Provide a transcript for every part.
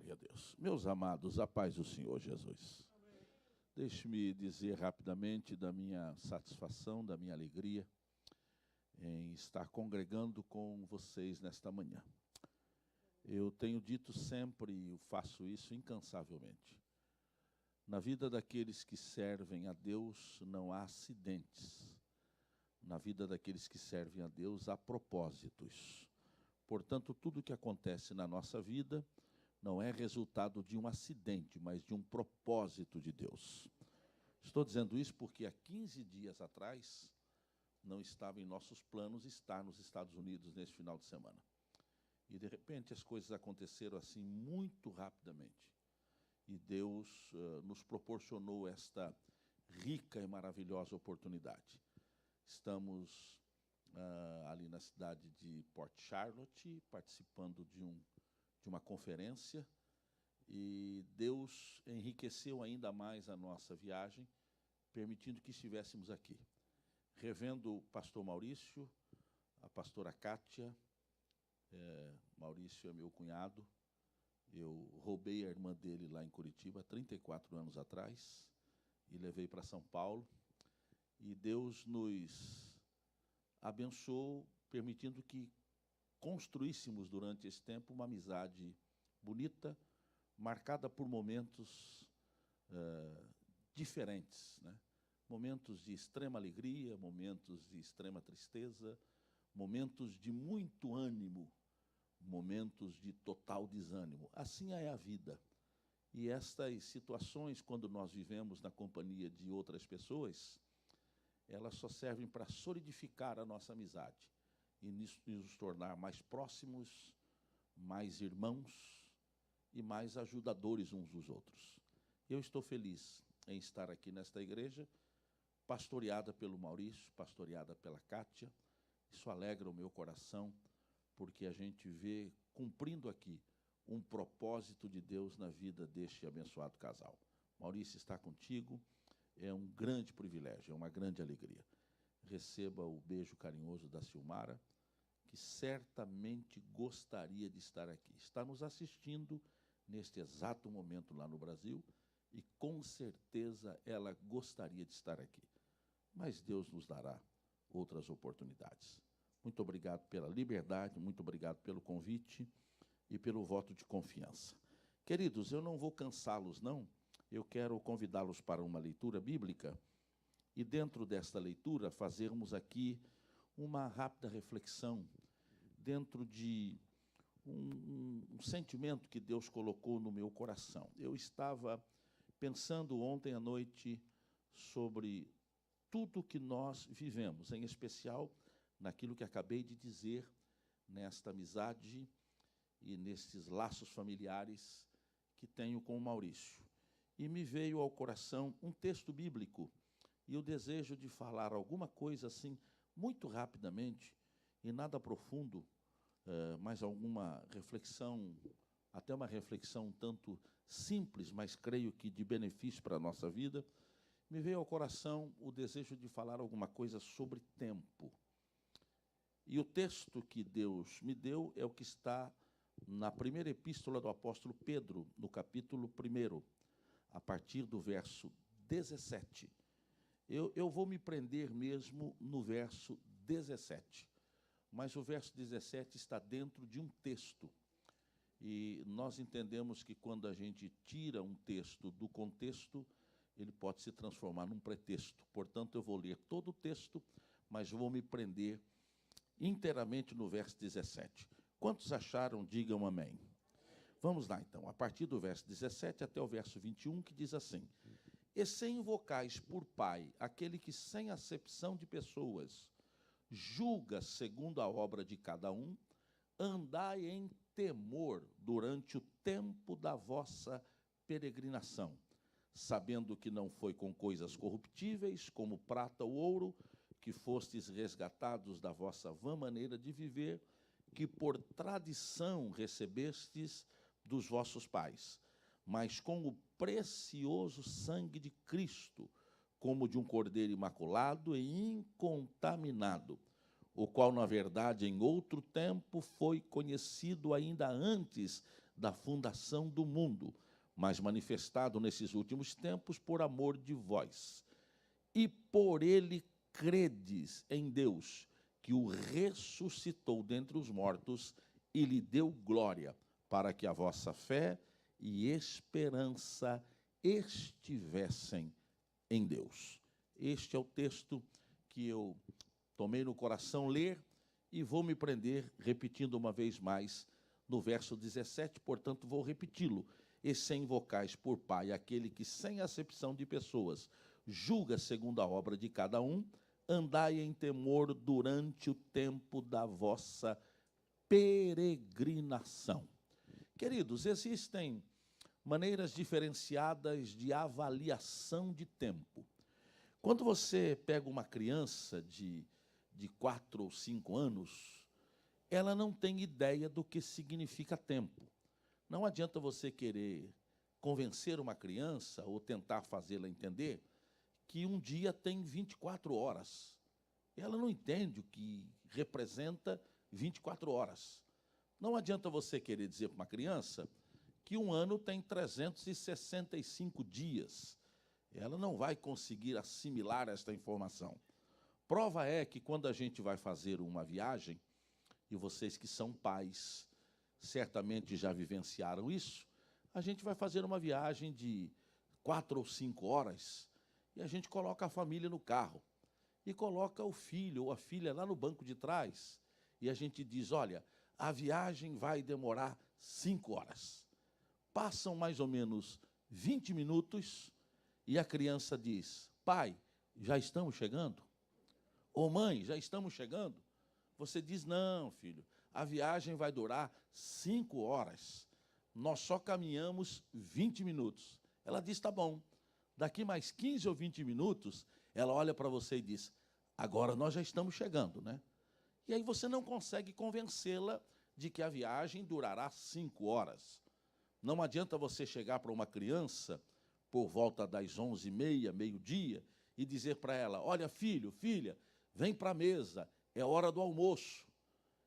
Glória a Deus. Meus amados, a paz do Senhor Jesus. Deixe-me dizer rapidamente da minha satisfação, da minha alegria em estar congregando com vocês nesta manhã. Eu tenho dito sempre e faço isso incansavelmente. Na vida daqueles que servem a Deus não há acidentes. Na vida daqueles que servem a Deus há propósitos. Portanto, tudo o que acontece na nossa vida não é resultado de um acidente, mas de um propósito de Deus. Estou dizendo isso porque há 15 dias atrás não estava em nossos planos estar nos Estados Unidos nesse final de semana. E, de repente, as coisas aconteceram assim muito rapidamente. E Deus nos proporcionou esta rica e maravilhosa oportunidade. Estamos ali na cidade de Port Charlotte, participando de uma conferência, e Deus enriqueceu ainda mais a nossa viagem, permitindo que estivéssemos aqui. Revendo o pastor Maurício, a pastora Kátia, Maurício é meu cunhado, eu roubei a irmã dele lá em Curitiba, há 34 anos atrás, e levei para São Paulo, e Deus nos abençoou, permitindo que construíssemos durante esse tempo uma amizade bonita, marcada por momentos diferentes, né? Momentos de extrema alegria, momentos de extrema tristeza, momentos de muito ânimo, momentos de total desânimo. Assim é a vida. E estas situações, quando nós vivemos na companhia de outras pessoas, elas só servem para solidificar a nossa amizade e nos tornar mais próximos, mais irmãos e mais ajudadores uns dos outros. Eu estou feliz em estar aqui nesta igreja, pastoreada pelo Maurício, pastoreada pela Kátia. Isso alegra o meu coração, porque a gente vê cumprindo aqui um propósito de Deus na vida deste abençoado casal. Maurício está contigo, é um grande privilégio, é uma grande alegria. Receba o beijo carinhoso da Silmara, que certamente gostaria de estar aqui. Está nos assistindo neste exato momento lá no Brasil e com certeza ela gostaria de estar aqui. Mas Deus nos dará outras oportunidades. Muito obrigado pela liberdade, muito obrigado pelo convite e pelo voto de confiança. Queridos, eu não vou cansá-los, não. Eu quero convidá-los para uma leitura bíblica e, dentro desta leitura, fazermos aqui uma rápida reflexão dentro de um sentimento que Deus colocou no meu coração. Eu estava pensando ontem à noite sobre tudo que nós vivemos, em especial naquilo que acabei de dizer, nesta amizade e nesses laços familiares que tenho com o Maurício. E me veio ao coração um texto bíblico, e eu desejo de falar alguma coisa assim, muito rapidamente, e nada profundo, mas alguma reflexão, até uma reflexão um tanto simples, mas creio que de benefício para a nossa vida. Me veio ao coração o desejo de falar alguma coisa sobre tempo. E o texto que Deus me deu é o que está na primeira epístola do apóstolo Pedro, no capítulo 1, a partir do verso 17. Eu vou me prender mesmo no verso 17, mas o verso 17 está dentro de um texto. E nós entendemos que quando a gente tira um texto do contexto, ele pode se transformar num pretexto. Portanto, eu vou ler todo o texto, mas vou me prender inteiramente no verso 17. Quantos acharam, digam amém. Vamos lá, então, a partir do verso 17 até o verso 21, que diz assim: E se invocais por Pai aquele que, sem acepção de pessoas, julga segundo a obra de cada um, andai em temor durante o tempo da vossa peregrinação, sabendo que não foi com coisas corruptíveis, como prata ou ouro, que fostes resgatados da vossa vã maneira de viver, que por tradição recebestes dos vossos pais, mas com o precioso sangue de Cristo, como de um cordeiro imaculado e incontaminado, o qual, na verdade, em outro tempo foi conhecido ainda antes da fundação do mundo, mas manifestado nesses últimos tempos por amor de vós. E por ele credes em Deus, que o ressuscitou dentre os mortos e lhe deu glória, para que a vossa fé e esperança estivessem em Deus. Este é o texto que eu tomei no coração ler e vou me prender, repetindo uma vez mais, no verso 17, portanto, vou repeti-lo. E sem invocais por Pai aquele que, sem acepção de pessoas, julga segundo a obra de cada um, andai em temor durante o tempo da vossa peregrinação. Queridos, existem maneiras diferenciadas de avaliação de tempo. Quando você pega uma criança de 4 ou 5 anos, ela não tem ideia do que significa tempo. Não adianta você querer convencer uma criança ou tentar fazê-la entender que um dia tem 24 horas. Ela não entende o que representa 24 horas. Não adianta você querer dizer para uma criança que um ano tem 365 dias. Ela não vai conseguir assimilar esta informação. Prova é que quando a gente vai fazer uma viagem, e vocês que são pais certamente já vivenciaram isso, a gente vai fazer uma viagem de 4 ou 5 horas e a gente coloca a família no carro e coloca o filho ou a filha lá no banco de trás e a gente diz, olha, a viagem vai demorar 5 horas. Passam mais ou menos 20 minutos e a criança diz, pai, já estamos chegando? Ou mãe, já estamos chegando? Você diz, não, filho, a viagem vai durar 5 horas. Nós só caminhamos 20 minutos. Ela diz, tá bom. Daqui mais 15 ou 20 minutos, ela olha para você e diz, agora nós já estamos chegando, né? E aí você não consegue convencê-la de que a viagem durará 5 horas. Não adianta você chegar para uma criança por volta das 11h30, meio-dia, e dizer para ela, olha, filho, filha, vem para a mesa, é hora do almoço.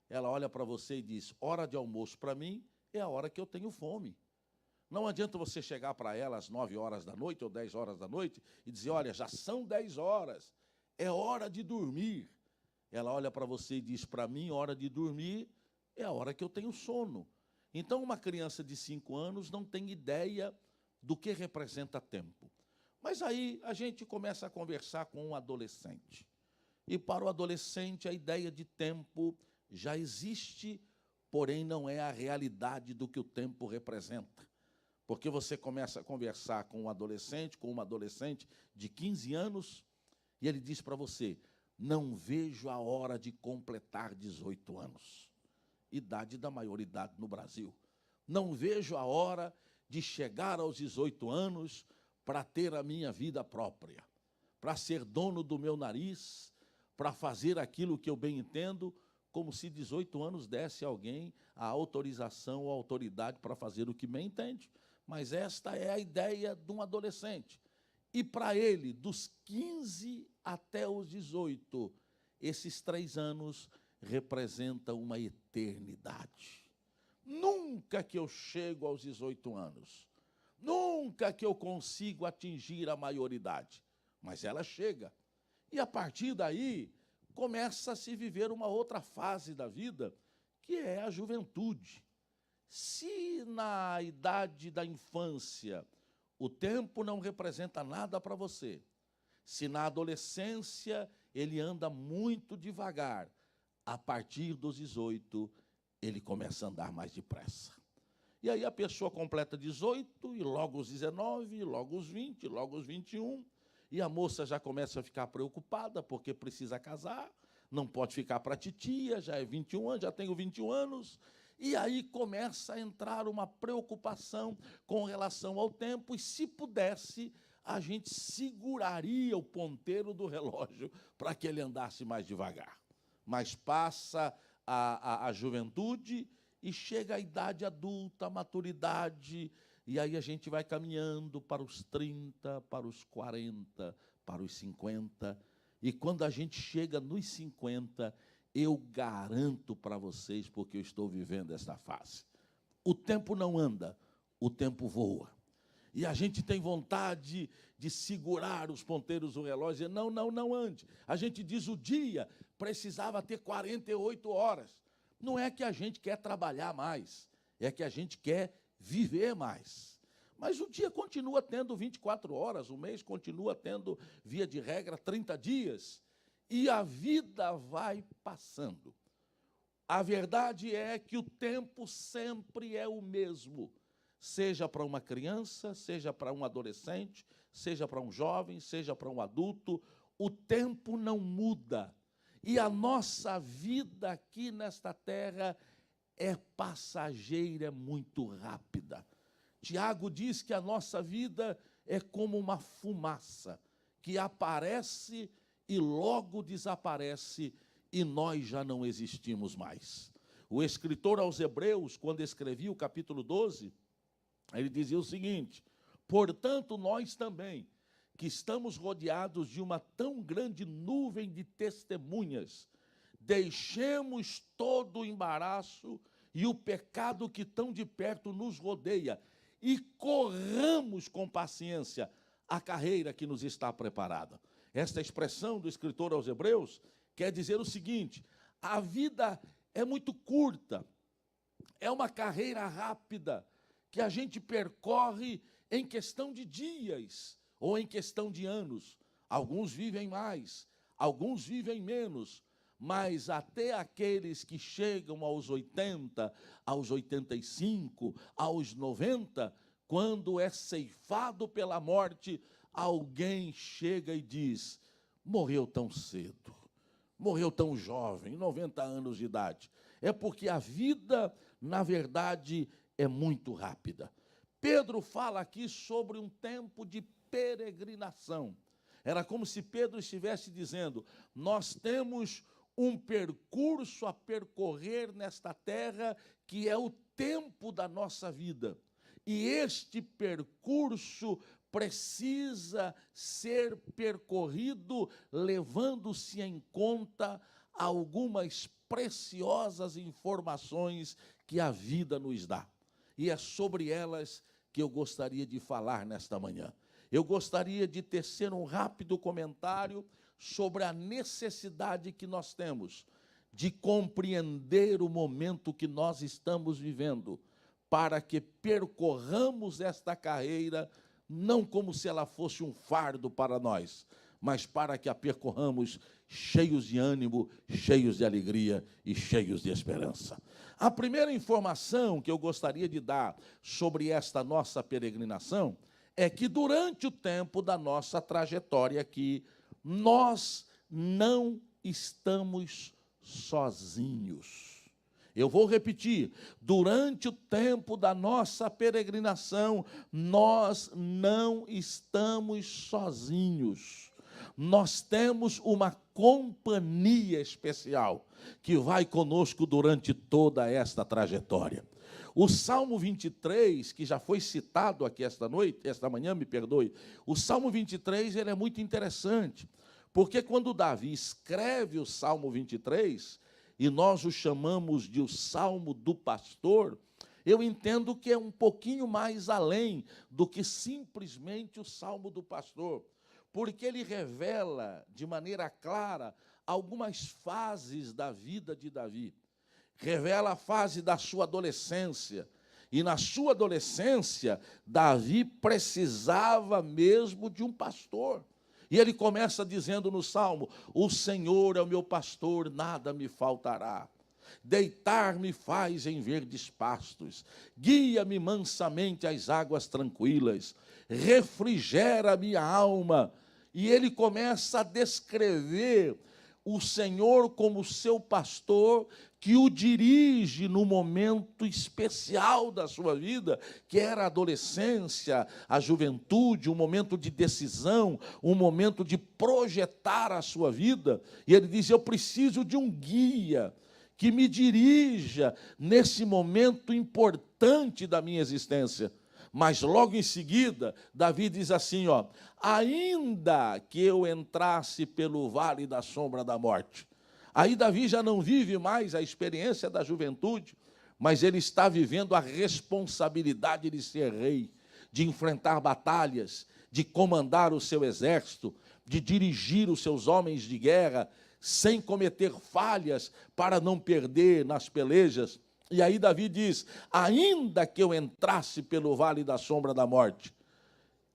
Ela olha para você e diz, hora de almoço para mim é a hora que eu tenho fome. Não adianta você chegar para ela às 9 horas da noite ou 10 horas da noite e dizer, olha, já são 10 horas, é hora de dormir. Ela olha para você e diz, para mim, hora de dormir é a hora que eu tenho sono. Então, uma criança de 5 anos não tem ideia do que representa tempo. Mas aí a gente começa a conversar com um adolescente. E para o adolescente, a ideia de tempo já existe, porém não é a realidade do que o tempo representa. Porque você começa a conversar com um adolescente, com uma adolescente de 15 anos, e ele diz para você, não vejo a hora de completar 18 anos. Idade da maioridade no Brasil. Não vejo a hora de chegar aos 18 anos para ter a minha vida própria, para ser dono do meu nariz, para fazer aquilo que eu bem entendo, como se 18 anos desse a alguém a autorização ou a autoridade para fazer o que bem entende. Mas esta é a ideia de um adolescente. E para ele, dos 15 até os 18, esses 3 anos representam uma eternidade. Nunca que eu chego aos 18 anos, nunca que eu consigo atingir a maioridade, mas ela chega. E a partir daí, começa a se viver uma outra fase da vida, que é a juventude. Se na idade da infância o tempo não representa nada para você, se na adolescência ele anda muito devagar, a partir dos 18 ele começa a andar mais depressa. E aí a pessoa completa 18, e logo os 19, logo os 20, logo os 21, e a moça já começa a ficar preocupada, porque precisa casar, não pode ficar para a titia, já é 21 anos, já tenho 21 anos, e aí começa a entrar uma preocupação com relação ao tempo, e se pudesse, a gente seguraria o ponteiro do relógio para que ele andasse mais devagar. Mas passa a juventude e chega a idade adulta, a maturidade, e aí a gente vai caminhando para os 30, para os 40, para os 50, e quando a gente chega nos 50, eu garanto para vocês, porque eu estou vivendo essa fase, o tempo não anda, o tempo voa. E a gente tem vontade de segurar os ponteiros do relógio e dizer, não, não, não ande. A gente diz o dia precisava ter 48 horas. Não é que a gente quer trabalhar mais, é que a gente quer viver mais. Mas o dia continua tendo 24 horas, o mês continua tendo, via de regra, 30 dias. E a vida vai passando. A verdade é que o tempo sempre é o mesmo. Seja para uma criança, seja para um adolescente, seja para um jovem, seja para um adulto, o tempo não muda. E a nossa vida aqui nesta terra é passageira, é muito rápida. Tiago diz que a nossa vida é como uma fumaça, que aparece e logo desaparece, e nós já não existimos mais. O escritor aos Hebreus, quando escrevia o capítulo 12, ele dizia o seguinte: portanto, nós também, que estamos rodeados de uma tão grande nuvem de testemunhas, deixemos todo o embaraço e o pecado que tão de perto nos rodeia e corramos com paciência a carreira que nos está preparada. Esta expressão do escritor aos Hebreus quer dizer o seguinte: a vida é muito curta, é uma carreira rápida, que a gente percorre em questão de dias ou em questão de anos. Alguns vivem mais, alguns vivem menos, mas até aqueles que chegam aos 80, aos 85, aos 90, quando é ceifado pela morte, alguém chega e diz, morreu tão cedo, morreu tão jovem, 90 anos de idade. É porque a vida, na verdade, é muito rápida. Pedro fala aqui sobre um tempo de peregrinação. Era como se Pedro estivesse dizendo, nós temos um percurso a percorrer nesta terra que é o tempo da nossa vida. E este percurso precisa ser percorrido levando-se em conta algumas preciosas informações que a vida nos dá. E é sobre elas que eu gostaria de falar nesta manhã. Eu gostaria de tecer um rápido comentário sobre a necessidade que nós temos de compreender o momento que nós estamos vivendo, para que percorramos esta carreira, não como se ela fosse um fardo para nós, mas para que a percorramos cheios de ânimo, cheios de alegria e cheios de esperança. A primeira informação que eu gostaria de dar sobre esta nossa peregrinação é que durante o tempo da nossa trajetória aqui, nós não estamos sozinhos. Eu vou repetir, durante o tempo da nossa peregrinação, nós não estamos sozinhos. Nós temos uma companhia especial que vai conosco durante toda esta trajetória. O Salmo 23, que já foi citado aqui esta manhã, me perdoe, o Salmo 23 ele é muito interessante, porque quando Davi escreve o Salmo 23, e nós o chamamos de o Salmo do Pastor, eu entendo que é um pouquinho mais além do que simplesmente o Salmo do Pastor, porque ele revela de maneira clara algumas fases da vida de Davi. Revela a fase da sua adolescência. E na sua adolescência, Davi precisava mesmo de um pastor. E ele começa dizendo no Salmo, o Senhor é o meu pastor, nada me faltará. Deitar-me faz em verdes pastos, guia-me mansamente às águas tranquilas, refrigera a minha alma. E ele começa a descrever o Senhor como seu pastor, que o dirige no momento especial da sua vida, que era a adolescência, a juventude, um momento de decisão, um momento de projetar a sua vida. E ele diz, eu preciso de um guia que me dirija nesse momento importante da minha existência. Mas logo em seguida, Davi diz assim, ó, ainda que eu entrasse pelo vale da sombra da morte. Aí Davi já não vive mais a experiência da juventude, mas ele está vivendo a responsabilidade de ser rei, de enfrentar batalhas, de comandar o seu exército, de dirigir os seus homens de guerra, sem cometer falhas, para não perder nas pelejas. E aí Davi diz: ainda que eu entrasse pelo vale da sombra da morte,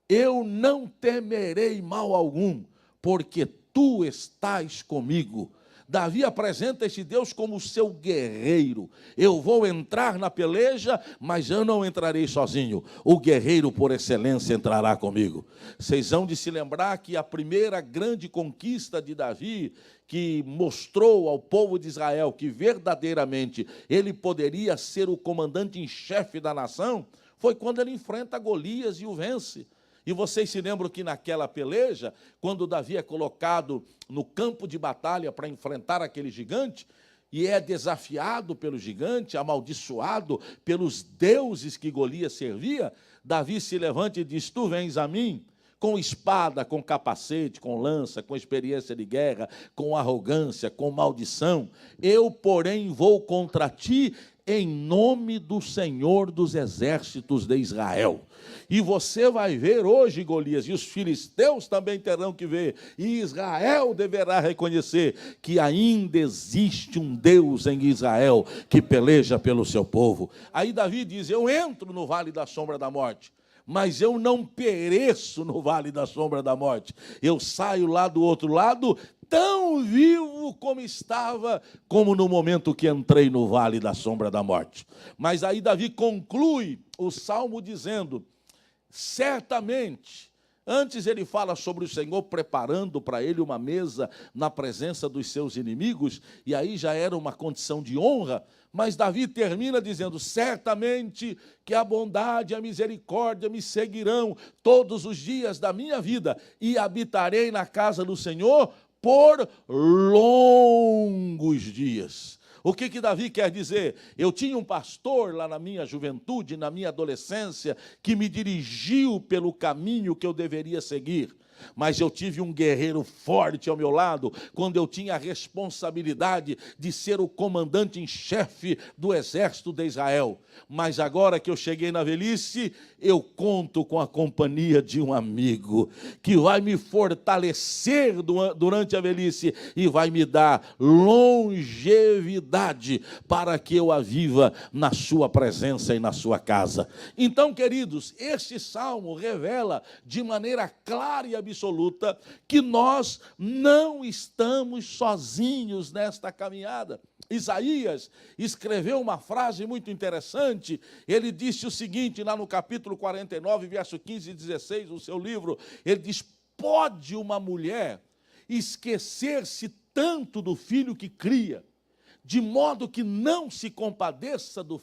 eu não temerei mal algum, porque tu estás comigo. Davi apresenta este Deus como seu guerreiro. Eu vou entrar na peleja, mas eu não entrarei sozinho. O guerreiro por excelência entrará comigo. Vocês vão de se lembrar que a primeira grande conquista de Davi, que mostrou ao povo de Israel que verdadeiramente ele poderia ser o comandante em chefe da nação, foi quando ele enfrenta Golias e o vence. E vocês se lembram que naquela peleja, quando Davi é colocado no campo de batalha para enfrentar aquele gigante, e é desafiado pelo gigante, amaldiçoado pelos deuses que Golias servia, Davi se levanta e diz: tu vens a mim com espada, com capacete, com lança, com experiência de guerra, com arrogância, com maldição. Eu, porém, vou contra ti em nome do Senhor dos exércitos de Israel. E você vai ver hoje, Golias, e os filisteus também terão que ver, e Israel deverá reconhecer que ainda existe um Deus em Israel que peleja pelo seu povo. Aí Davi diz: eu entro no vale da sombra da morte, mas eu não pereço no vale da sombra da morte. Eu saio lá do outro lado tão vivo como estava, como no momento que entrei no vale da sombra da morte. Mas aí Davi conclui o salmo dizendo: certamente, antes ele fala sobre o Senhor preparando para ele uma mesa na presença dos seus inimigos, e aí já era uma condição de honra, mas Davi termina dizendo: certamente que a bondade e a misericórdia me seguirão todos os dias da minha vida, e habitarei na casa do Senhor por longos dias. O que Davi quer dizer? Eu tinha um pastor lá na minha juventude, na minha adolescência, que me dirigiu pelo caminho que eu deveria seguir. Mas eu tive um guerreiro forte ao meu lado, quando eu tinha a responsabilidade de ser o comandante em chefe do exército de Israel. Mas agora que eu cheguei na velhice, eu conto com a companhia de um amigo, que vai me fortalecer durante a velhice e vai me dar longevidade para que eu a viva na sua presença e na sua casa. Então, queridos, este salmo revela de maneira clara e absoluta que nós não estamos sozinhos nesta caminhada. Isaías escreveu uma frase muito interessante. Ele disse o seguinte, lá no capítulo 49, verso 15 e 16, do seu livro, ele diz: pode uma mulher esquecer-se tanto do filho que cria, de modo que não se compadeça do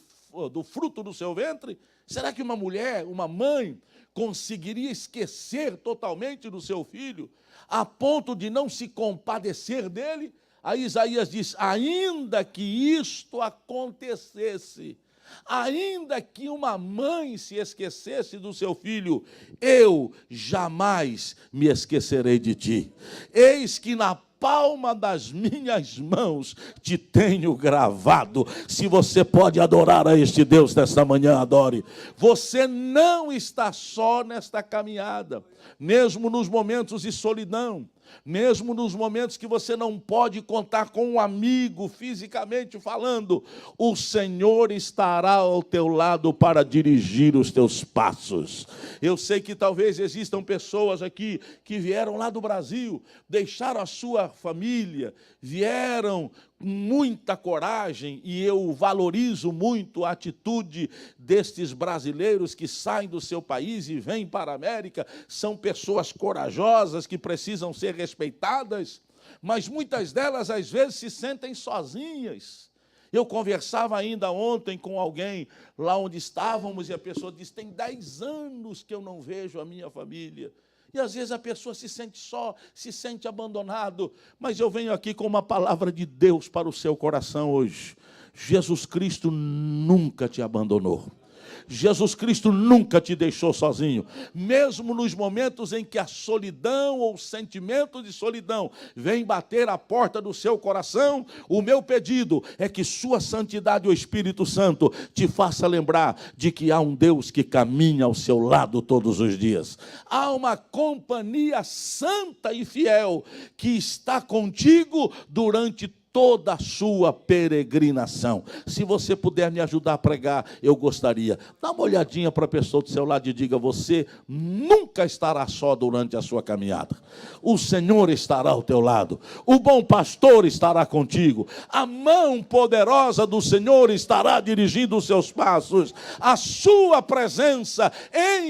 fruto do seu ventre? Será que uma mulher, uma mãe, conseguiria esquecer totalmente do seu filho, a ponto de não se compadecer dele? Aí Isaías diz: ainda que isto acontecesse, ainda que uma mãe se esquecesse do seu filho, eu jamais me esquecerei de ti. Eis que na palma das minhas mãos te tenho gravado. Se você pode adorar a este Deus nesta manhã, adore. Você não está só nesta caminhada, mesmo nos momentos de solidão, mesmo nos momentos que você não pode contar com um amigo fisicamente falando, o Senhor estará ao teu lado para dirigir os teus passos. Eu sei que talvez existam pessoas aqui que vieram lá do Brasil, deixaram a sua família, vieram com muita coragem, e eu valorizo muito a atitude destes brasileiros que saem do seu país e vêm para a América. São pessoas corajosas que precisam ser respeitadas, mas muitas delas às vezes se sentem sozinhas. Eu conversava ainda ontem com alguém lá onde estávamos, e a pessoa disse: tem 10 anos que eu não vejo a minha família. E às vezes a pessoa se sente só, se sente abandonado. Mas eu venho aqui com uma palavra de Deus para o seu coração hoje. Jesus Cristo nunca te abandonou. Jesus Cristo nunca te deixou sozinho. Mesmo nos momentos em que a solidão ou o sentimento de solidão vem bater a porta do seu coração, o meu pedido é que sua santidade, o Espírito Santo, te faça lembrar de que há um Deus que caminha ao seu lado todos os dias. Há uma companhia santa e fiel que está contigo durante toda a sua peregrinação. Se você puder me ajudar a pregar, eu gostaria. Dá uma olhadinha para a pessoa do seu lado e diga: você nunca estará só durante a sua caminhada. O Senhor estará ao teu lado. O bom pastor estará contigo. A mão poderosa do Senhor estará dirigindo os seus passos. A sua presença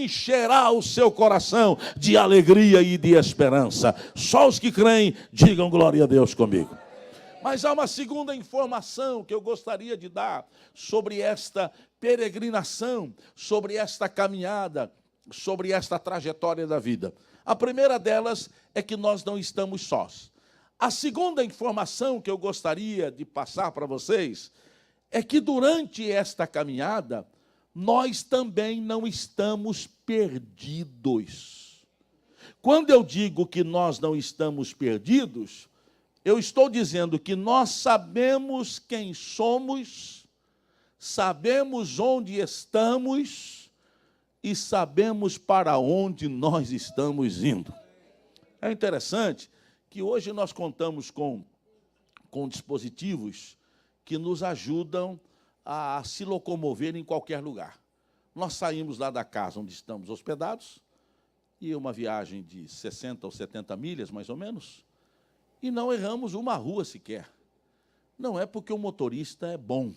encherá o seu coração de alegria e de esperança. Só os que creem, digam glória a Deus comigo. Mas há uma segunda informação que eu gostaria de dar sobre esta peregrinação, sobre esta caminhada, sobre esta trajetória da vida. A primeira delas é que nós não estamos sós. A segunda informação que eu gostaria de passar para vocês é que durante esta caminhada, nós também não estamos perdidos. Quando eu digo que nós não estamos perdidos, eu estou dizendo que nós sabemos quem somos, sabemos onde estamos e sabemos para onde nós estamos indo. É interessante que hoje nós contamos com dispositivos que nos ajudam a se locomover em qualquer lugar. Nós saímos lá da casa onde estamos hospedados, e uma viagem de 60 ou 70 milhas, mais ou menos, e não erramos uma rua sequer. Não é porque o motorista é bom,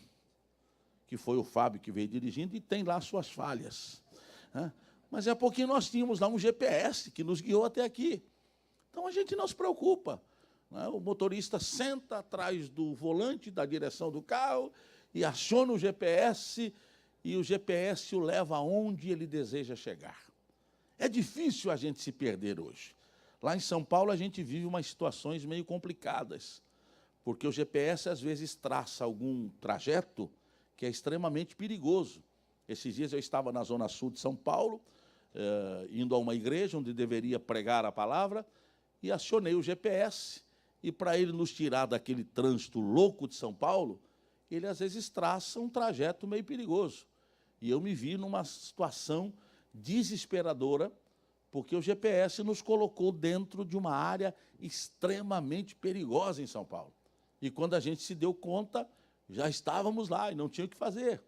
que foi o Fábio que veio dirigindo e tem lá suas falhas, né? Mas é porque nós tínhamos lá um GPS que nos guiou até aqui. Então a gente não se preocupa, né? O motorista senta atrás do volante da direção do carro e aciona o GPS, e o GPS o leva aonde ele deseja chegar. É difícil a gente se perder hoje. Lá em São Paulo, a gente vive umas situações meio complicadas, porque o GPS, às vezes, traça algum trajeto que é extremamente perigoso. Esses dias eu estava na zona sul de São Paulo, indo a uma igreja onde deveria pregar a palavra, e acionei o GPS, e para ele nos tirar daquele trânsito louco de São Paulo, ele, às vezes, traça um trajeto meio perigoso. E eu me vi numa situação desesperadora, porque o GPS nos colocou dentro de uma área extremamente perigosa em São Paulo. E quando a gente se deu conta, já estávamos lá e não tinha o que fazer.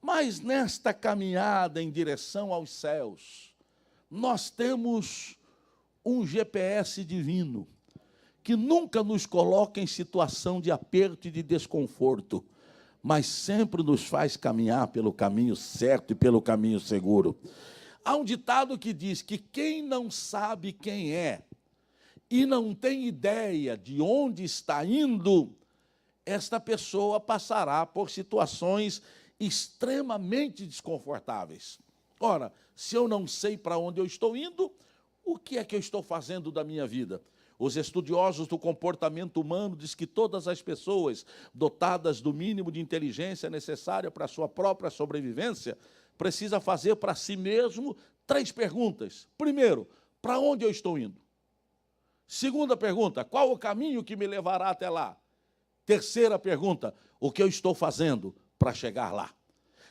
Mas nesta caminhada em direção aos céus, nós temos um GPS divino, que nunca nos coloca em situação de aperto e de desconforto, mas sempre nos faz caminhar pelo caminho certo e pelo caminho seguro. Há um ditado que diz que quem não sabe quem é e não tem ideia de onde está indo, esta pessoa passará por situações extremamente desconfortáveis. Ora, se eu não sei para onde eu estou indo, o que é que eu estou fazendo da minha vida? Os estudiosos do comportamento humano dizem que todas as pessoas dotadas do mínimo de inteligência necessária para a sua própria sobrevivência precisa fazer para si mesmo 3 perguntas. Primeiro, para onde eu estou indo? Segunda pergunta, qual o caminho que me levará até lá? Terceira pergunta, o que eu estou fazendo para chegar lá?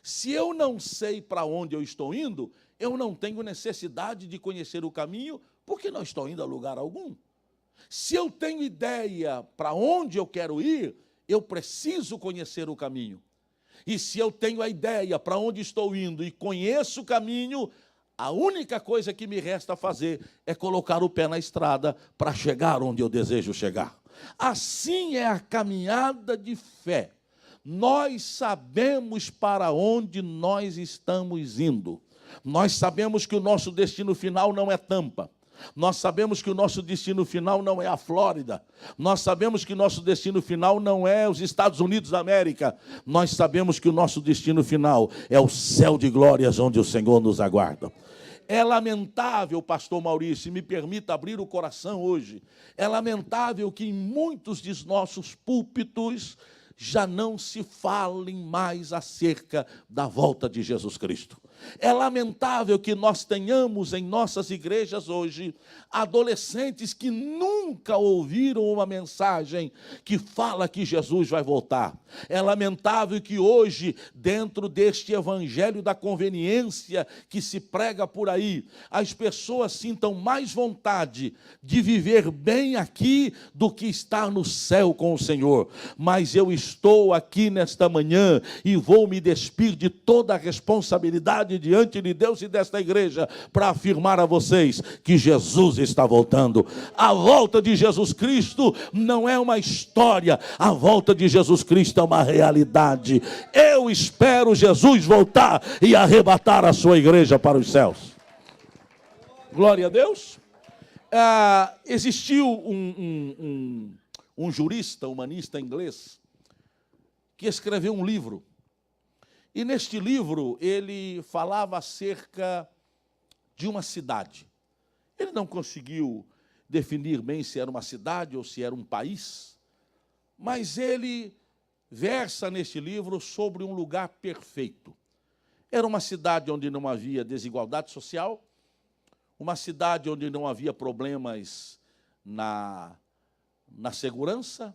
Se eu não sei para onde eu estou indo, eu não tenho necessidade de conhecer o caminho, porque não estou indo a lugar algum. Se eu tenho ideia para onde eu quero ir, eu preciso conhecer o caminho. E se eu tenho a ideia para onde estou indo e conheço o caminho, a única coisa que me resta fazer é colocar o pé na estrada para chegar onde eu desejo chegar. Assim é a caminhada de fé. Nós sabemos para onde nós estamos indo. Nós sabemos que o nosso destino final não é Tampa. Nós sabemos que o nosso destino final não é a Flórida. Nós sabemos que o nosso destino final não é os Estados Unidos da América. Nós sabemos que o nosso destino final é o céu de glórias onde o Senhor nos aguarda. É lamentável, pastor Maurício, me permita abrir o coração hoje, é lamentável que em muitos de nossos púlpitos já não se falem mais acerca da volta de Jesus Cristo. É lamentável que nós tenhamos em nossas igrejas hoje adolescentes que nunca ouviram uma mensagem que fala que Jesus vai voltar. É lamentável que hoje, dentro deste evangelho da conveniência que se prega por aí, as pessoas sintam mais vontade de viver bem aqui do que estar no céu com o Senhor. Mas eu estou aqui nesta manhã e vou me despir de toda a responsabilidade diante de Deus e desta igreja para afirmar a vocês que Jesus está voltando. A volta de Jesus Cristo não é uma história, a volta de Jesus Cristo é uma realidade. Eu espero Jesus voltar e arrebatar a sua igreja para os céus. Glória a Deus. Existiu um jurista, humanista inglês, que escreveu um livro. E neste livro ele falava acerca de uma cidade. Ele não conseguiu definir bem se era uma cidade ou se era um país, mas ele versa neste livro sobre um lugar perfeito. Era uma cidade onde não havia desigualdade social, uma cidade onde não havia problemas na segurança,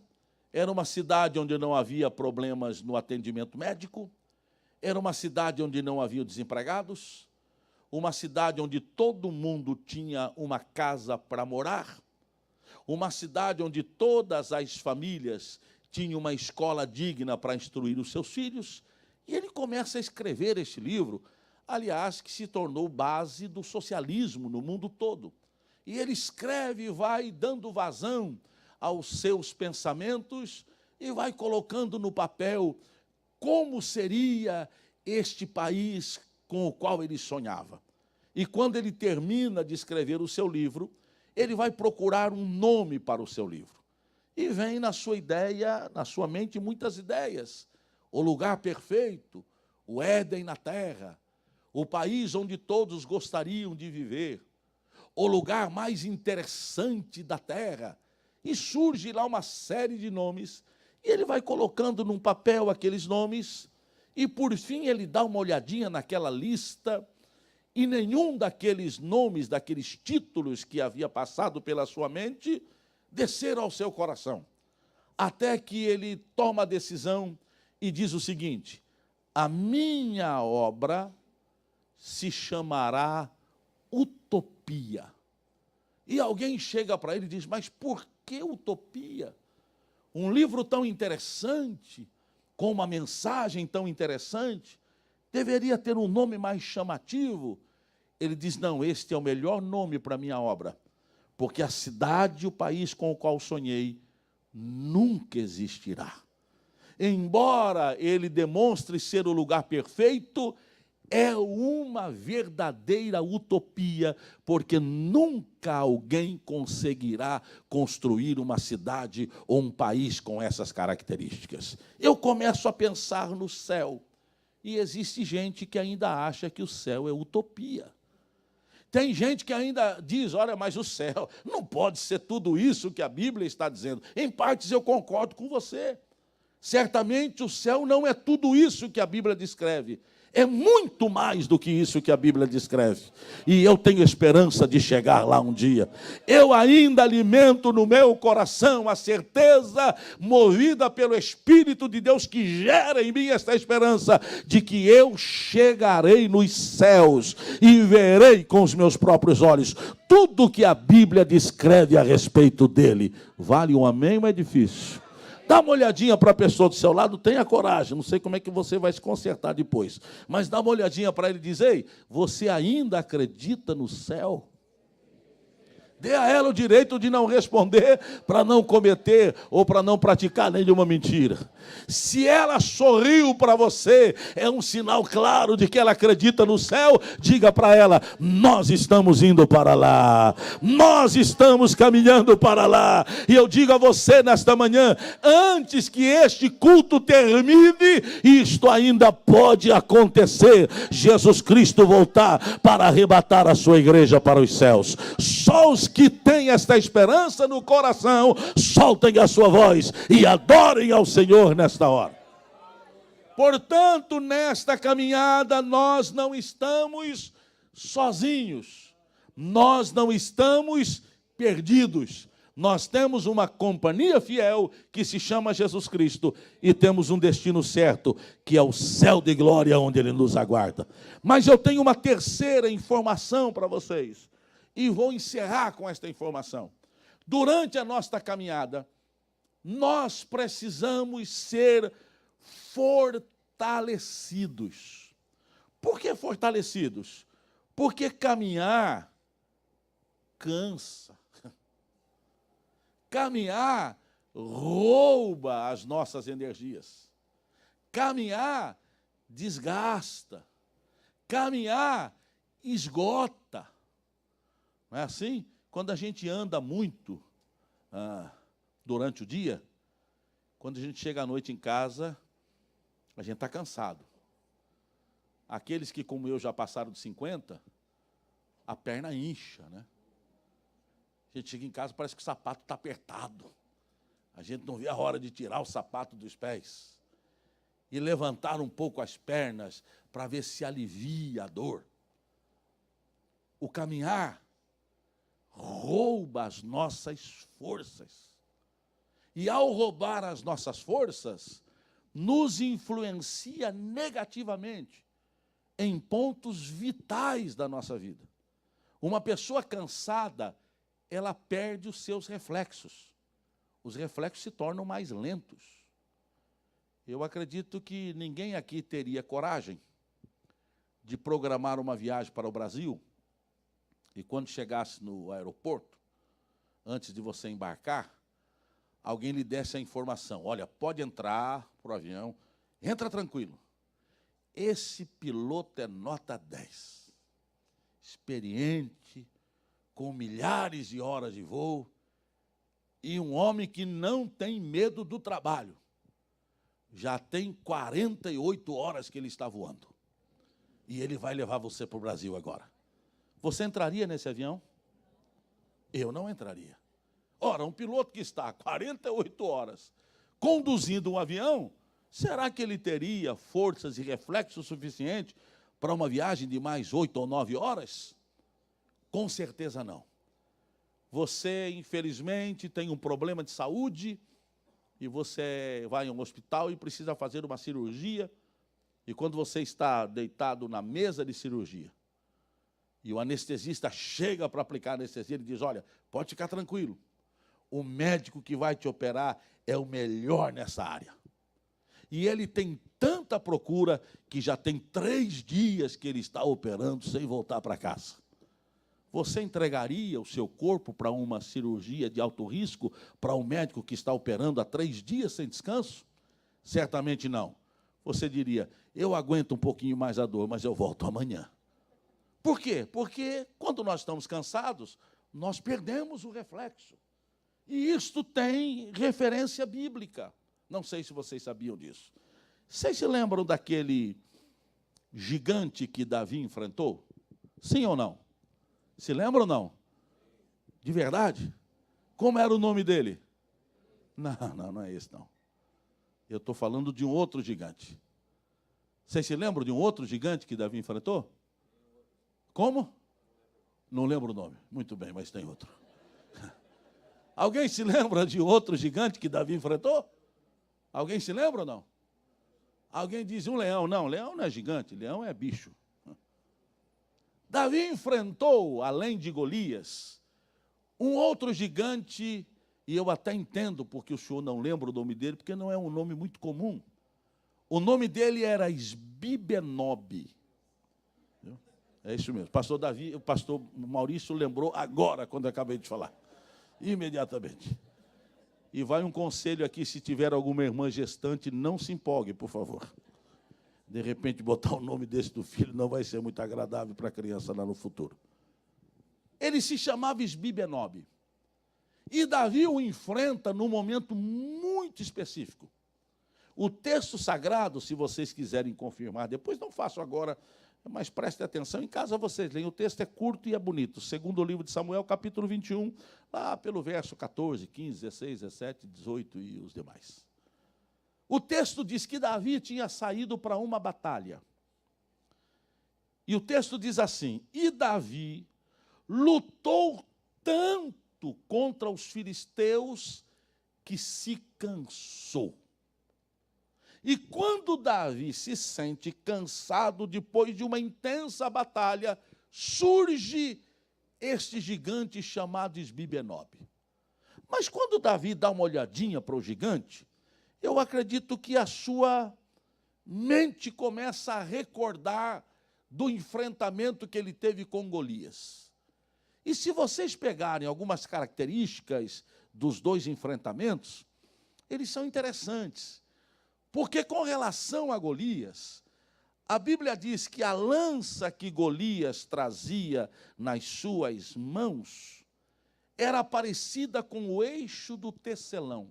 era uma cidade onde não havia problemas no atendimento médico, era uma cidade onde não havia desempregados, uma cidade onde todo mundo tinha uma casa para morar, uma cidade onde todas as famílias tinham uma escola digna para instruir os seus filhos. E ele começa a escrever este livro, aliás, que se tornou base do socialismo no mundo todo. E ele escreve e vai dando vazão aos seus pensamentos e vai colocando no papel como seria este país com o qual ele sonhava. E quando ele termina de escrever o seu livro, ele vai procurar um nome para o seu livro. E vem na sua ideia, na sua mente, muitas ideias. O lugar perfeito, o Éden na terra, o país onde todos gostariam de viver, o lugar mais interessante da terra. E surge lá uma série de nomes, e ele vai colocando num papel aqueles nomes, e por fim ele dá uma olhadinha naquela lista, e nenhum daqueles nomes, daqueles títulos que havia passado pela sua mente, desceram ao seu coração. Até que ele toma a decisão e diz o seguinte: a minha obra se chamará Utopia. E alguém chega para ele e diz: mas por que utopia? Um livro tão interessante, com uma mensagem tão interessante, deveria ter um nome mais chamativo. Ele diz: não, este é o melhor nome para a minha obra, porque a cidade e o país com o qual sonhei nunca existirá. Embora ele demonstre ser o lugar perfeito, é uma verdadeira utopia, porque nunca alguém conseguirá construir uma cidade ou um país com essas características. Eu começo a pensar no céu, e existe gente que ainda acha que o céu é utopia. Tem gente que ainda diz: olha, mas o céu não pode ser tudo isso que a Bíblia está dizendo. Em partes eu concordo com você. Certamente o céu não é tudo isso que a Bíblia descreve. É muito mais do que isso que a Bíblia descreve. E eu tenho esperança de chegar lá um dia. Eu ainda alimento no meu coração a certeza, movida pelo Espírito de Deus, que gera em mim esta esperança, de que eu chegarei nos céus e verei com os meus próprios olhos tudo que a Bíblia descreve a respeito dele. Vale um amém, mas é difícil. Dá uma olhadinha para a pessoa do seu lado, tenha coragem, não sei como é que você vai se consertar depois, mas dá uma olhadinha para ele e diz: ei, você ainda acredita no céu? Dê a ela o direito de não responder, para não cometer ou para não praticar nenhuma mentira. Se ela sorriu para você, é um sinal claro de que ela acredita no céu. Diga para ela: nós estamos indo para lá, nós estamos caminhando para lá. E eu digo a você nesta manhã, antes que este culto termine, isto ainda pode acontecer: Jesus Cristo voltar para arrebatar a sua igreja para os céus. Só o Os que têm esta esperança no coração, soltem a sua voz e adorem ao Senhor nesta hora. Portanto, nesta caminhada, nós não estamos sozinhos, nós não estamos perdidos. Nós temos uma companhia fiel que se chama Jesus Cristo e temos um destino certo, que é o céu de glória onde Ele nos aguarda. Mas eu tenho uma terceira informação para vocês e vou encerrar com esta informação. Durante a nossa caminhada, nós precisamos ser fortalecidos. Por que fortalecidos? Porque caminhar cansa. Caminhar rouba as nossas energias. Caminhar desgasta. Caminhar esgota. Não é assim? Quando a gente anda muito durante o dia, quando a gente chega à noite em casa, a gente está cansado. Aqueles que, como eu, já passaram de 50, a perna incha, né? A gente chega em casa, parece que o sapato está apertado. A gente não vê a hora de tirar o sapato dos pés e levantar um pouco as pernas para ver se alivia a dor. O caminhar rouba as nossas forças. E ao roubar as nossas forças, nos influencia negativamente em pontos vitais da nossa vida. Uma pessoa cansada, ela perde os seus reflexos. Os reflexos se tornam mais lentos. Eu acredito que ninguém aqui teria coragem de programar uma viagem para o Brasil e, quando chegasse no aeroporto, antes de você embarcar, alguém lhe desse a informação: olha, pode entrar para o avião, entra tranquilo. Esse piloto é nota 10, experiente, com milhares de horas de voo, e um homem que não tem medo do trabalho. Já tem 48 horas que ele está voando. E ele vai levar você para o Brasil agora. Você entraria nesse avião? Eu não entraria. Ora, um piloto que está 48 horas conduzindo um avião, será que ele teria forças e reflexos suficientes para uma viagem de mais 8 ou 9 horas? Com certeza não. Você, infelizmente, tem um problema de saúde e você vai a um hospital e precisa fazer uma cirurgia, e quando você está deitado na mesa de cirurgia e o anestesista chega para aplicar a anestesia, ele diz: olha, pode ficar tranquilo, o médico que vai te operar é o melhor nessa área. E ele tem tanta procura que já tem 3 dias que ele está operando sem voltar para casa. Você entregaria o seu corpo para uma cirurgia de alto risco, para um médico que está operando há 3 dias sem descanso? Certamente não. Você diria: eu aguento um pouquinho mais a dor, mas eu volto amanhã. Por quê? Porque quando nós estamos cansados, nós perdemos o reflexo. E isto tem referência bíblica. Não sei se vocês sabiam disso. Vocês se lembram daquele gigante que Davi enfrentou? Sim ou não? Se lembram ou não? De verdade? Como era o nome dele? Não é esse, não. Eu estou falando de um outro gigante. Vocês se lembram de um outro gigante que Davi enfrentou? Como? Não lembro o nome. Muito bem, mas tem outro. Alguém se lembra de outro gigante que Davi enfrentou? Alguém se lembra ou não? Alguém diz um leão. Não, leão não é gigante, leão é bicho. Davi enfrentou, além de Golias, um outro gigante, e eu até entendo porque o senhor não lembra o nome dele, porque não é um nome muito comum. O nome dele era Esbibenob. É isso mesmo. O pastor Maurício lembrou agora, quando eu acabei de falar. Imediatamente. E vai um conselho aqui: se tiver alguma irmã gestante, não se empolgue, por favor. De repente, botar o nome desse do filho não vai ser muito agradável para a criança lá no futuro. Ele se chamava Esbibenob. E Davi o enfrenta num momento muito específico. O texto sagrado, se vocês quiserem confirmar, depois não faço agora, Mas preste atenção, em casa vocês leem, o texto é curto e é bonito. Segundo o livro de Samuel, capítulo 21, lá pelo verso 14, 15, 16, 17, 18 e os demais. O texto diz que Davi tinha saído para uma batalha. E o texto diz assim: e Davi lutou tanto contra os filisteus que se cansou. E quando Davi se sente cansado depois de uma intensa batalha, surge este gigante chamado Esbi-Benob. Mas quando Davi dá uma olhadinha para o gigante, eu acredito que a sua mente começa a recordar do enfrentamento que ele teve com Golias. E se vocês pegarem algumas características dos dois enfrentamentos, eles são interessantes. Porque com relação a Golias, a Bíblia diz que a lança que Golias trazia nas suas mãos era parecida com o eixo do tecelão.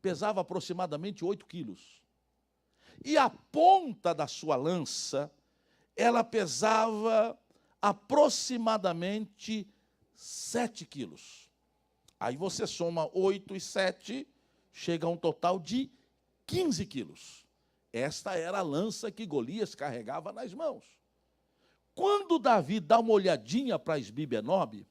Pesava aproximadamente 8 quilos. E a ponta da sua lança, ela pesava aproximadamente 7 quilos. Aí você soma 8 e 7, chega a um total de 15 quilos. Esta era a lança que Golias carregava nas mãos. Quando Davi dá uma olhadinha para Esbi-Benob,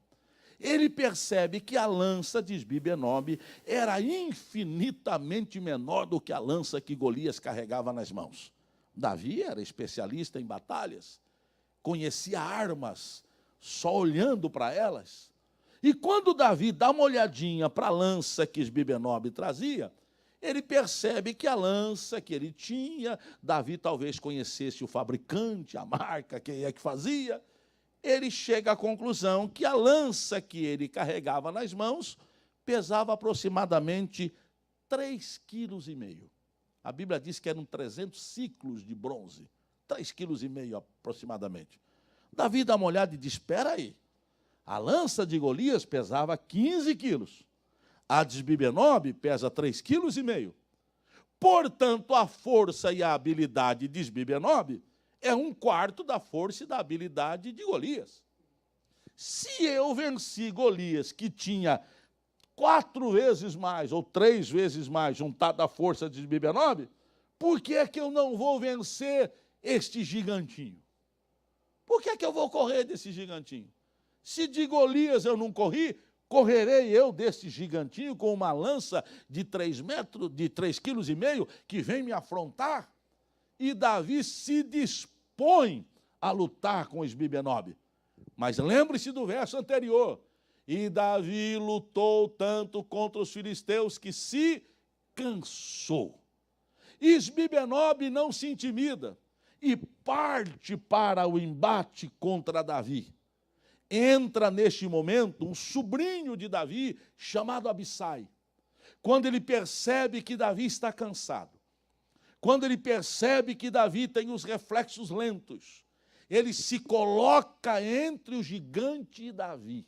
ele percebe que a lança de Esbi-Benob era infinitamente menor do que a lança que Golias carregava nas mãos. Davi era especialista em batalhas, conhecia armas, só olhando para elas. E quando Davi dá uma olhadinha para a lança que Esbi-Benob trazia, ele percebe que a lança que ele tinha, Davi talvez conhecesse o fabricante, a marca, quem é que fazia. Ele chega à conclusão que a lança que ele carregava nas mãos pesava aproximadamente 3,5 kg. A Bíblia diz que eram 300 ciclos de bronze, 3,5 kg aproximadamente. Davi dá uma olhada e diz: espera aí, a lança de Golias pesava 15 quilos. A de Esbi-Benob pesa 3,5 kg. Portanto, a força e a habilidade de Esbi-Benob é 1/4 da força e da habilidade de Golias. Se eu venci Golias, que tinha 4 vezes mais ou 3 vezes mais juntado a força de Esbi-Benob, por que é que eu não vou vencer este gigantinho? Por que é que eu vou correr desse gigantinho? Se de Golias eu não corri, correrei eu desse gigantinho com uma lança de 3 metros, de 3,5 kg, que vem me afrontar? E Davi se dispõe a lutar com Esbi-Benob. Mas lembre-se do verso anterior. E Davi lutou tanto contra os filisteus que se cansou. Esbi-Benob não se intimida e parte para o embate contra Davi. Entra neste momento um sobrinho de Davi chamado Abissai. Quando ele percebe que Davi está cansado, quando ele percebe que Davi tem os reflexos lentos, ele se coloca entre o gigante e Davi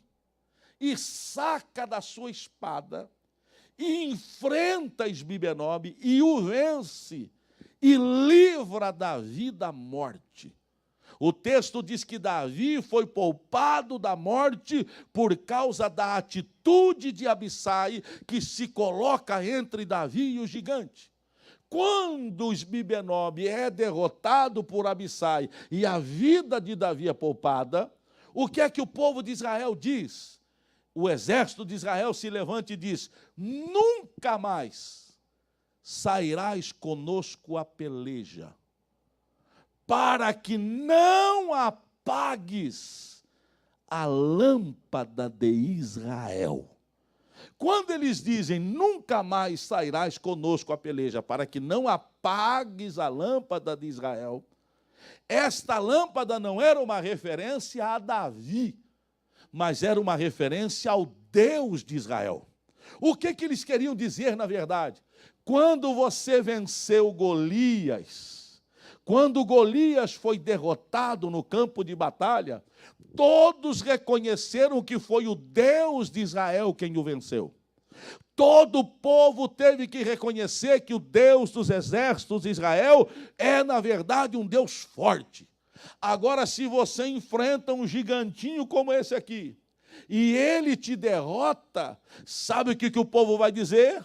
e saca da sua espada e enfrenta Esbi-Benob e o vence e livra Davi da morte. O texto diz que Davi foi poupado da morte por causa da atitude de Abissai, que se coloca entre Davi e o gigante. Quando Esbi-Benob é derrotado por Abissai e a vida de Davi é poupada, o que é que o povo de Israel diz? O exército de Israel se levanta e diz: nunca mais sairás conosco a peleja, para que não apagues a lâmpada de Israel. Quando eles dizem, nunca mais sairás conosco a peleja, para que não apagues a lâmpada de Israel, esta lâmpada não era uma referência a Davi, mas era uma referência ao Deus de Israel. O que eles queriam dizer, na verdade? Quando você venceu Golias, quando Golias foi derrotado no campo de batalha, todos reconheceram que foi o Deus de Israel quem o venceu. Todo o povo teve que reconhecer que o Deus dos exércitos de Israel é, na verdade, um Deus forte. Agora, se você enfrenta um gigantinho como esse aqui, e ele te derrota, sabe o que o povo vai dizer?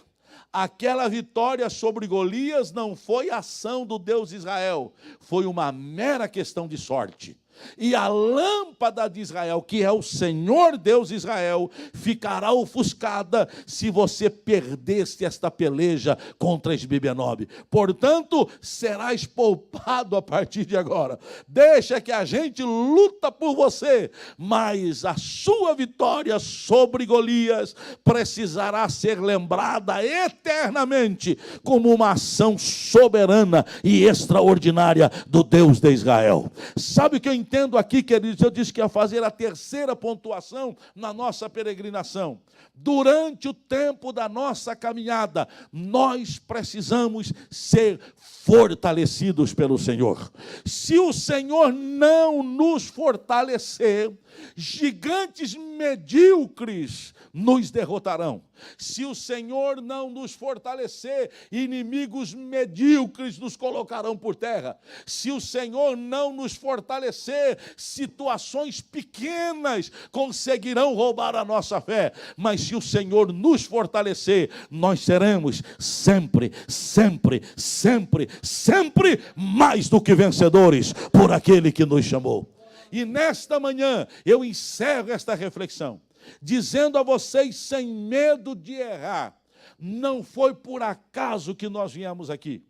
Aquela vitória sobre Golias não foi ação do Deus de Israel, foi uma mera questão de sorte. E a lâmpada de Israel, que é o Senhor Deus de Israel, ficará ofuscada se você perdesse esta peleja contra Esbibenob. Portanto, serás poupado a partir de agora. Deixa que a gente luta por você, mas a sua vitória sobre Golias precisará ser lembrada eternamente como uma ação soberana e extraordinária do Deus de Israel. Sabe o que eu entendo aqui, queridos? Eu disse que ia fazer a terceira pontuação na nossa peregrinação. Durante o tempo da nossa caminhada, nós precisamos ser fortalecidos pelo Senhor. Se o Senhor não nos fortalecer, gigantes medíocres nos derrotarão. Se o Senhor não nos fortalecer, inimigos medíocres nos colocarão por terra. Se o Senhor não nos fortalecer, situações pequenas conseguirão roubar a nossa fé. Mas se o Senhor nos fortalecer, nós seremos sempre, sempre, sempre, sempre mais do que vencedores por aquele que nos chamou. E nesta manhã eu encerro esta reflexão, dizendo a vocês sem medo de errar, não foi por acaso que nós viemos aqui.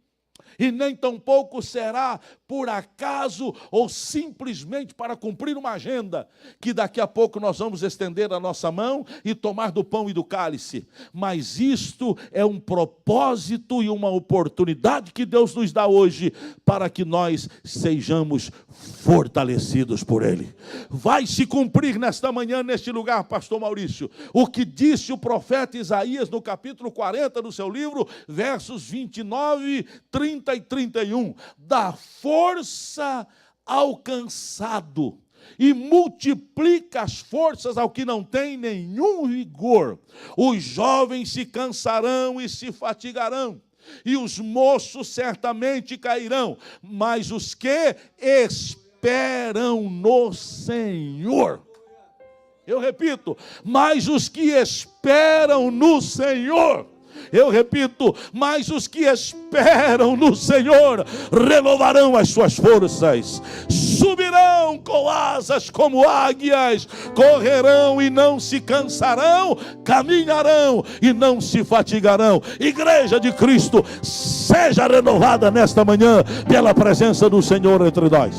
E nem tampouco será por acaso ou simplesmente para cumprir uma agenda, que daqui a pouco nós vamos estender a nossa mão e tomar do pão e do cálice. Mas isto é um propósito e uma oportunidade que Deus nos dá hoje para que nós sejamos fortalecidos por Ele. Vai se cumprir nesta manhã, neste lugar, pastor Maurício, o que disse o profeta Isaías no capítulo 40 do seu livro, versos 29, 30 e 31, dá força ao cansado e multiplica as forças ao que não tem nenhum vigor. Os jovens se cansarão e se fatigarão, e os moços certamente cairão, mas os que esperam no Senhor, eu repito, mas os que esperam no Senhor, eu repito, mas os que esperam no Senhor renovarão as suas forças, subirão com asas como águias, correrão e não se cansarão, caminharão e não se fatigarão. Igreja de Cristo, seja renovada nesta manhã pela presença do Senhor entre nós.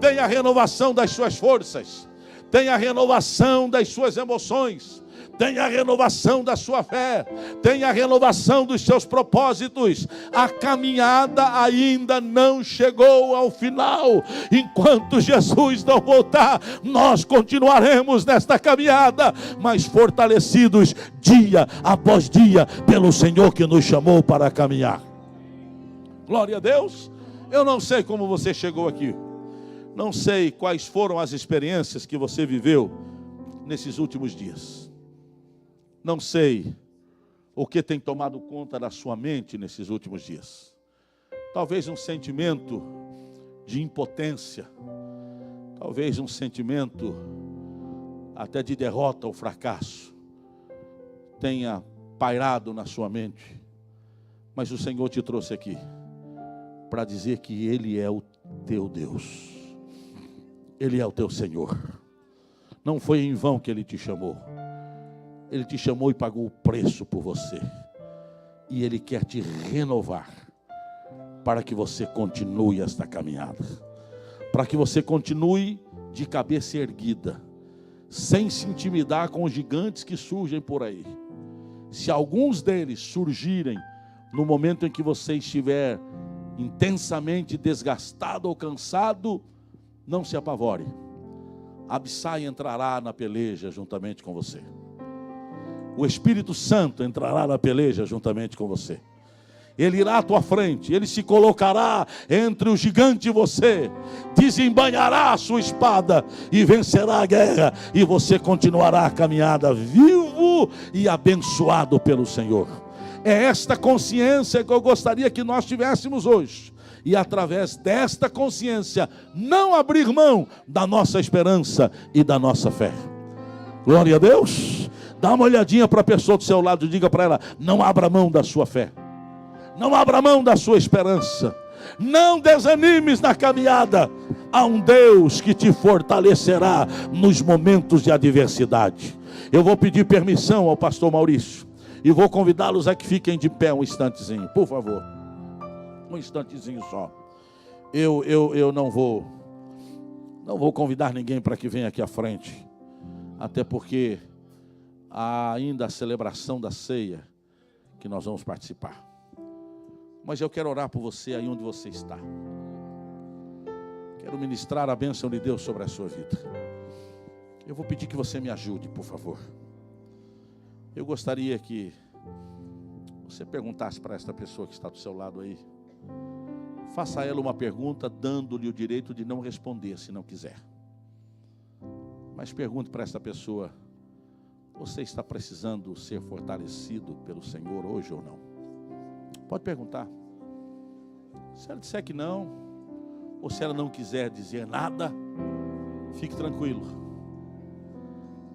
Tenha a renovação das suas forças, tenha a renovação das suas emoções, tenha a renovação da sua fé, tenha a renovação dos seus propósitos. A caminhada ainda não chegou ao final. Enquanto Jesus não voltar, nós continuaremos nesta caminhada, mas fortalecidos dia após dia pelo Senhor que nos chamou para caminhar. Glória a Deus. Eu não sei como você chegou aqui, não sei quais foram as experiências que você viveu nesses últimos dias. Não sei o que tem tomado conta da sua mente nesses últimos dias. Talvez um sentimento de impotência, talvez um sentimento até de derrota ou fracasso tenha pairado na sua mente. Mas o Senhor te trouxe aqui para dizer que Ele é o teu Deus, Ele é o teu Senhor. Não foi em vão que Ele te chamou. Ele te chamou e pagou o preço por você. E Ele quer te renovar para que você continue esta caminhada. Para que você continue de cabeça erguida, sem se intimidar com os gigantes que surgem por aí. Se alguns deles surgirem no momento em que você estiver intensamente desgastado ou cansado, não se apavore. Absai entrará na peleja juntamente com você. O Espírito Santo entrará na peleja juntamente com você. Ele irá à tua frente, ele se colocará entre o gigante e você, desembainhará a sua espada e vencerá a guerra, e você continuará a caminhada vivo e abençoado pelo Senhor. É esta consciência que eu gostaria que nós tivéssemos hoje. e através desta consciência não abrir mão da nossa esperança e da nossa fé. Glória a Deus. Dá uma olhadinha para a pessoa do seu lado e diga para ela: não abra mão da sua fé, não abra mão da sua esperança, não desanimes na caminhada. Há um Deus que te fortalecerá nos momentos de adversidade. Eu vou pedir permissão ao pastor Maurício e vou convidá-los a que fiquem de pé um instantezinho, por favor. Um instantezinho só. Eu não vou convidar ninguém para que venha aqui à frente, até porque há ainda a celebração da ceia que nós vamos participar. Mas eu quero orar por você aí onde você está. Quero ministrar a bênção de Deus sobre a sua vida. Eu vou pedir que você me ajude, por favor. Eu gostaria que você perguntasse para esta pessoa que está do seu lado aí. Faça a ela uma pergunta, dando-lhe o direito de não responder, se não quiser. Mas pergunte para esta pessoa: você está precisando ser fortalecido pelo Senhor hoje ou não? Pode perguntar. Se ela disser que não, ou se ela não quiser dizer nada, fique tranquilo.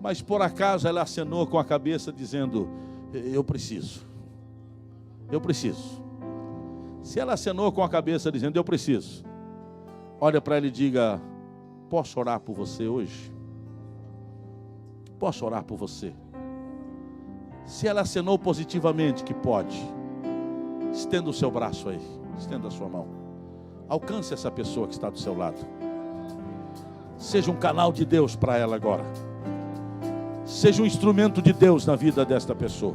Mas por acaso ela acenou com a cabeça dizendo: eu preciso. Eu preciso. Se ela acenou com a cabeça dizendo: eu preciso, olha para ela e diga: posso orar por você hoje? Posso orar por você? Se ela acenou positivamente que pode, estenda o seu braço aí, estenda a sua mão. Alcance essa pessoa que está do seu lado. Seja um canal de Deus para ela agora. Seja um instrumento de Deus na vida desta pessoa.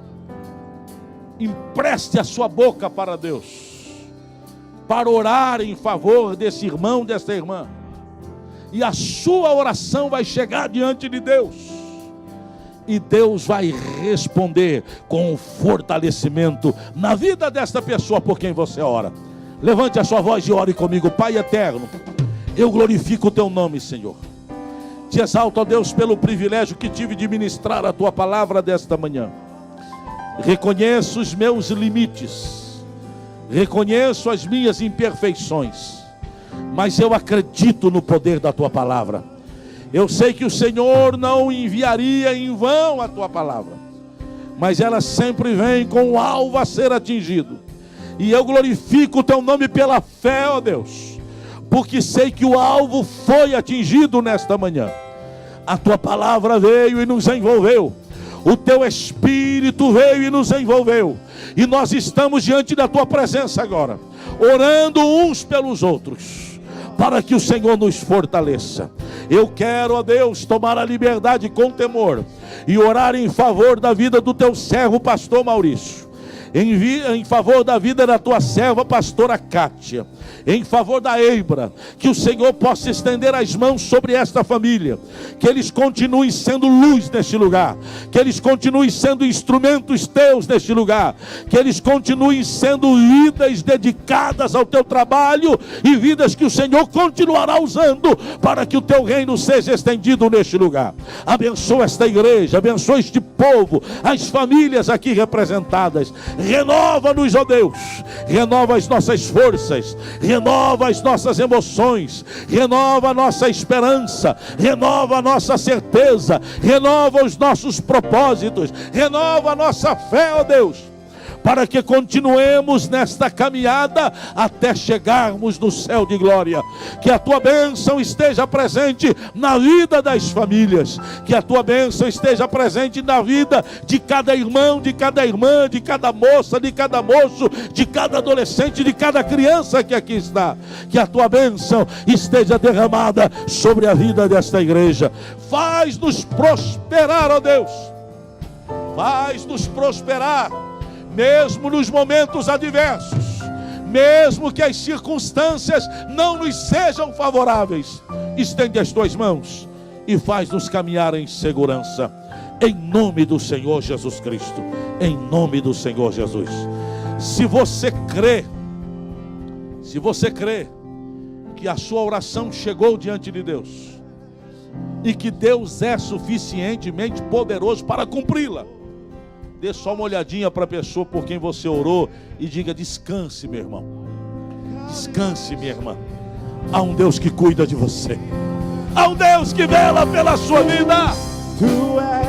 Empreste a sua boca para Deus, para orar em favor desse irmão, desta irmã. E a sua oração vai chegar diante de Deus. E Deus vai responder com fortalecimento na vida desta pessoa por quem você ora. Levante a sua voz e ore comigo. Pai eterno, eu glorifico o teu nome, Senhor. Te exalto, ó Deus, pelo privilégio que tive de ministrar a tua palavra desta manhã. Reconheço os meus limites, reconheço as minhas imperfeições, mas eu acredito no poder da tua palavra. Eu sei que o Senhor não enviaria em vão a tua palavra, mas ela sempre vem com o alvo a ser atingido. E eu glorifico o teu nome pela fé, ó Deus, porque sei que o alvo foi atingido nesta manhã. A tua palavra veio e nos envolveu, o teu Espírito veio e nos envolveu, e nós estamos diante da tua presença agora, orando uns pelos outros, para que o Senhor nos fortaleça. Eu quero, ó Deus, tomar a liberdade com temor e orar em favor da vida do teu servo pastor Maurício, em favor da vida da tua serva pastora Kátia, em favor da Eibra, que o Senhor possa estender as mãos sobre esta família, que eles continuem sendo luz neste lugar, que eles continuem sendo instrumentos teus neste lugar, que eles continuem sendo vidas dedicadas ao teu trabalho e vidas que o Senhor continuará usando para que o teu reino seja estendido neste lugar. Abençoa esta igreja, abençoa este povo, as famílias aqui representadas. Renova-nos, ó Deus, renova as nossas forças, renova as nossas emoções, renova a nossa esperança, renova a nossa certeza, renova os nossos propósitos, renova a nossa fé, ó Deus, para que continuemos nesta caminhada até chegarmos no céu de glória. Que a tua bênção esteja presente na vida das famílias, que a tua bênção esteja presente na vida de cada irmão, de cada irmã, de cada moça, de cada moço, de cada adolescente, de cada criança que aqui está. Que a tua bênção esteja derramada sobre a vida desta igreja. Faz-nos prosperar, ó Deus, faz-nos prosperar mesmo nos momentos adversos, mesmo que as circunstâncias não nos sejam favoráveis. Estende as tuas mãos e faz-nos caminhar em segurança, em nome do Senhor Jesus Cristo, em nome do Senhor Jesus. Se você crê que a sua oração chegou diante de Deus e que Deus é suficientemente poderoso para cumpri-la, dê só uma olhadinha para a pessoa por quem você orou e diga: descanse, meu irmão, Descanse, minha irmã. Há um Deus que cuida de você. Há um Deus que vela pela sua vida. Tu és